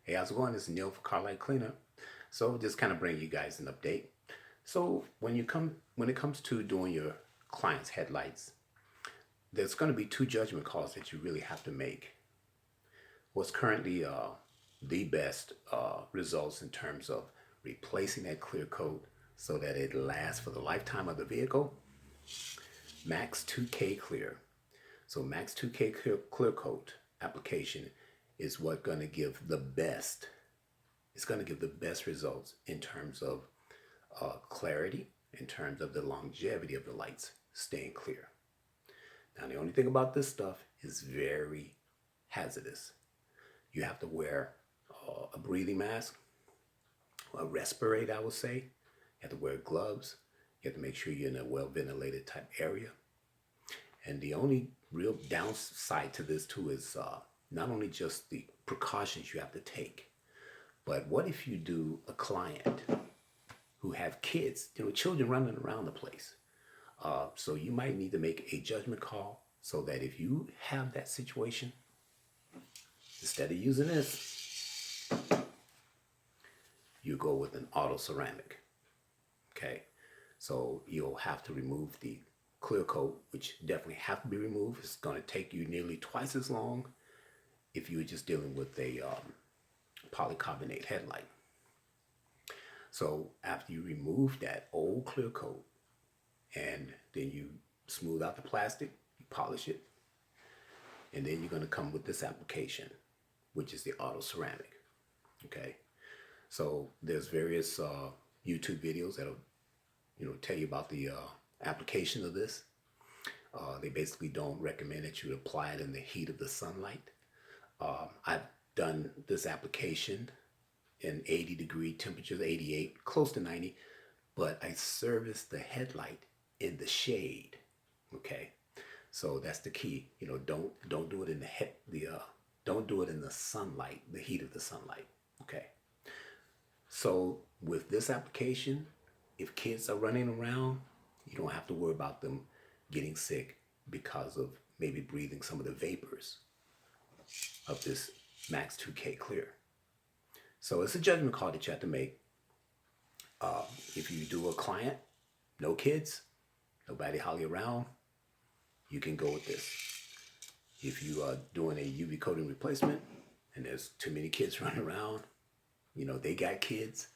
Hey, how's it going? This is Neil for Carlight Cleaner. So just kind of bring you guys an update. So when it comes to doing your clients' headlights, there's going to be two judgment calls that you really have to make. What's currently the best results in terms of replacing that clear coat so that it lasts for the lifetime of the vehicle? Max 2K Clear. So Max 2K clear coat application is what going to give the best. It's going to give the best results in terms of clarity, in terms of the longevity of the lights staying clear. Now, the only thing about this stuff is very hazardous. You have to wear a breathing mask, a respirator, I would say. You have to wear gloves. You have to make sure you're in a well ventilated type area. And the only real downside to this too is not only just the precautions you have to take, but what if you do a client who have kids, children running around the place? So you might need to make a judgment call so that if you have that situation, instead of using this, you go with an auto ceramic. Okay, so you'll have to remove the clear coat, which definitely have to be removed. It's going to take you nearly twice as long if you were just dealing with a polycarbonate headlight. So after you remove that old clear coat and then you smooth out the plastic, you polish it, and then you're going to come with this application, which is the auto ceramic. Okay, so there's various YouTube videos that'll tell you about the application of this. They basically don't recommend that you apply it in the heat of the sunlight. I've done this application in 80-degree temperatures, 88, close to 90, but I service the headlight in the shade. Okay, so that's the key. Don't do it in don't do it in the sunlight, the heat of the sunlight. Okay, so with this application, if kids are running around, you don't have to worry about them getting sick because of maybe breathing some of the vapors of this Max 2K Clear. So it's a judgment call that you have to make. If you do a client, no kids, nobody holly around, you can go with this. If you are doing a UV coating replacement and there's too many kids running around, they got kids,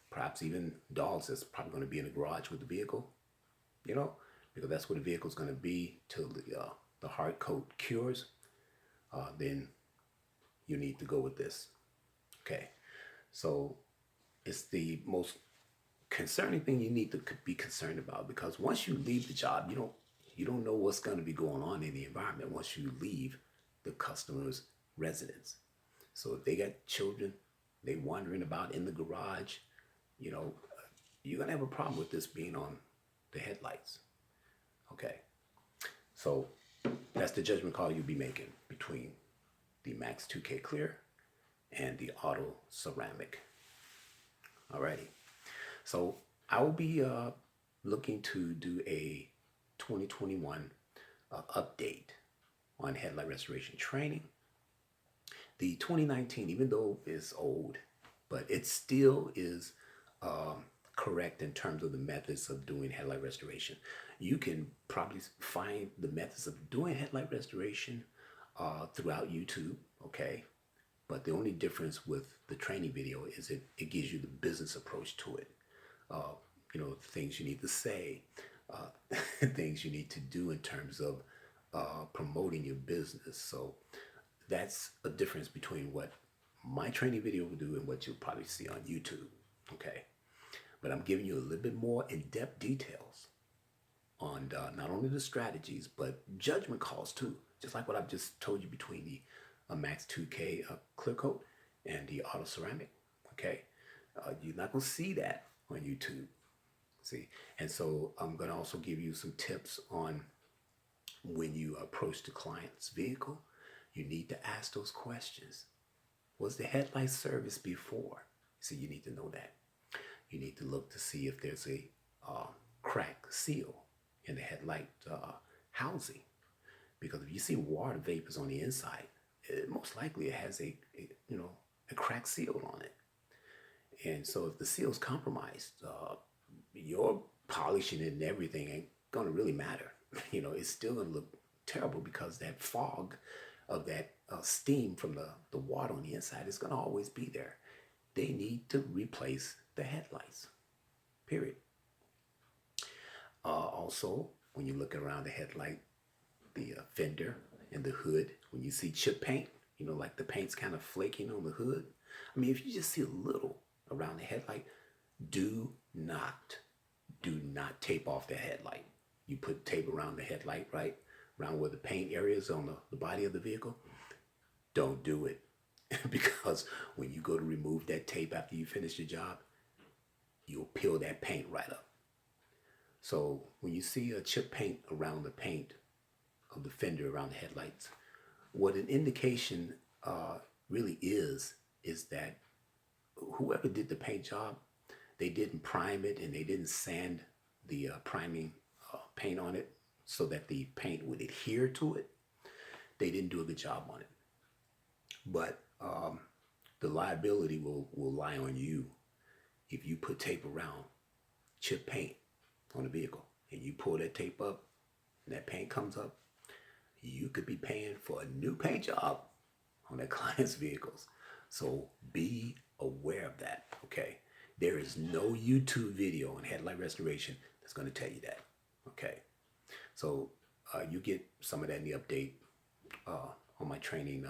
perhaps even dogs that's probably going to be in the garage with the vehicle, because that's where the vehicle's going to be till the hard coat cures, then you need to go with this. Okay, so it's the most concerning thing you need to be concerned about, because once you leave the job, you don't know what's going to be going on in the environment once you leave the customer's residence. So if they got children, they wandering about in the garage, you're gonna have a problem with this being on the headlights. Okay, so that's the judgment call you'll be making between the Max 2K Clear and the auto ceramic. Alrighty, so I will be looking to do a 2021 update on headlight restoration training. The 2019, even though it's old, but it still is correct in terms of the methods of doing headlight restoration. You can probably find the methods of doing headlight restoration throughout YouTube, okay? But the only difference with the training video is it gives you the business approach to it. Things you need to say, things you need to do in terms of promoting your business. So that's a difference between what my training video will do and what you'll probably see on YouTube. Okay, but I'm giving you a little bit more in-depth details on not only the strategies but judgment calls too, just like what I've just told you between the Max 2K clear coat and the auto ceramic. Okay, you're not gonna see that on YouTube. See, and so I'm gonna also give you some tips on when you approach the client's vehicle. You need to ask those questions. Was the headlight serviced before? So you need to know that. You need to look to see if there's a crack seal in the headlight housing. Because if you see water vapors on the inside, most likely it has a cracked seal on it. And so if the seal's compromised, your polishing it and everything ain't gonna really matter. It's still gonna look terrible because that fog of that steam from the water on the inside is gonna always be there. They need to replace the headlights. Period. Also, when you look around the headlight, the fender and the hood, when you see chip paint, like the paint's kind of flaking on the hood. I mean, if you just see a little around the headlight, do not, do not tape off the headlight. You put tape around the headlight, right? Around where the paint area is on the body of the vehicle. Don't do it. Because when you go to remove that tape after you finish your job, you'll peel that paint right up. So when you see a chip paint around the paint of the fender around the headlights, what an indication really is that whoever did the paint job, they didn't prime it and they didn't sand the priming paint on it so that the paint would adhere to it. They didn't do a good job on it. But the liability will lie on you if you put tape around chip paint on a vehicle and you pull that tape up and that paint comes up. You could be paying for a new paint job on that client's vehicles. So be aware of that, okay? There is no YouTube video on headlight restoration that's going to tell you that, okay? So you get some of that in the update on my training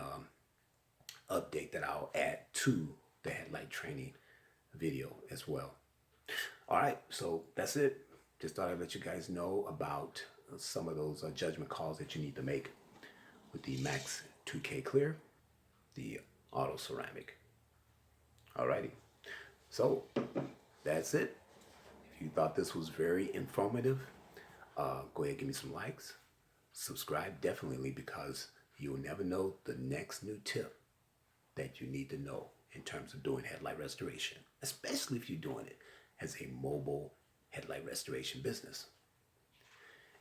update that I'll add to the headlight training video as well. All right, so that's it. Just thought I'd let you guys know about some of those judgment calls that you need to make with the Max 2K Clear, the auto ceramic. Alrighty, so that's it. If you thought this was very informative, go ahead and give me some likes. Subscribe definitely, because you'll never know the next new tip that you need to know in terms of doing headlight restoration, especially if you're doing it as a mobile headlight restoration business.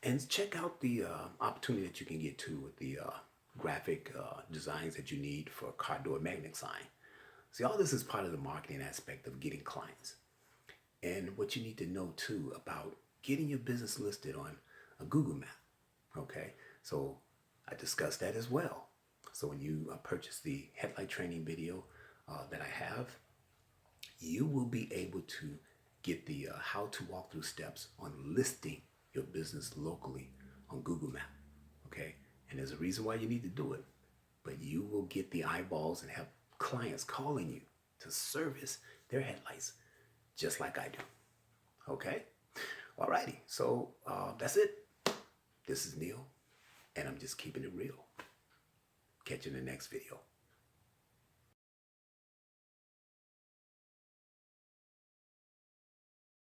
And check out the opportunity that you can get to with the graphic designs that you need for a car door magnet sign. See, all this is part of the marketing aspect of getting clients. And what you need to know too about getting your business listed on a Google map. Okay, so I discussed that as well. So when you purchase the headlight training video that I have, you will be able to get the how to walk through steps on listing your business locally on Google Map. Okay, and there's a reason why you need to do it, but you will get the eyeballs and have clients calling you to service their headlights just like I do. Okay, alrighty, so that's it. This is Neil, and I'm just keeping it real. Catch you in the next video.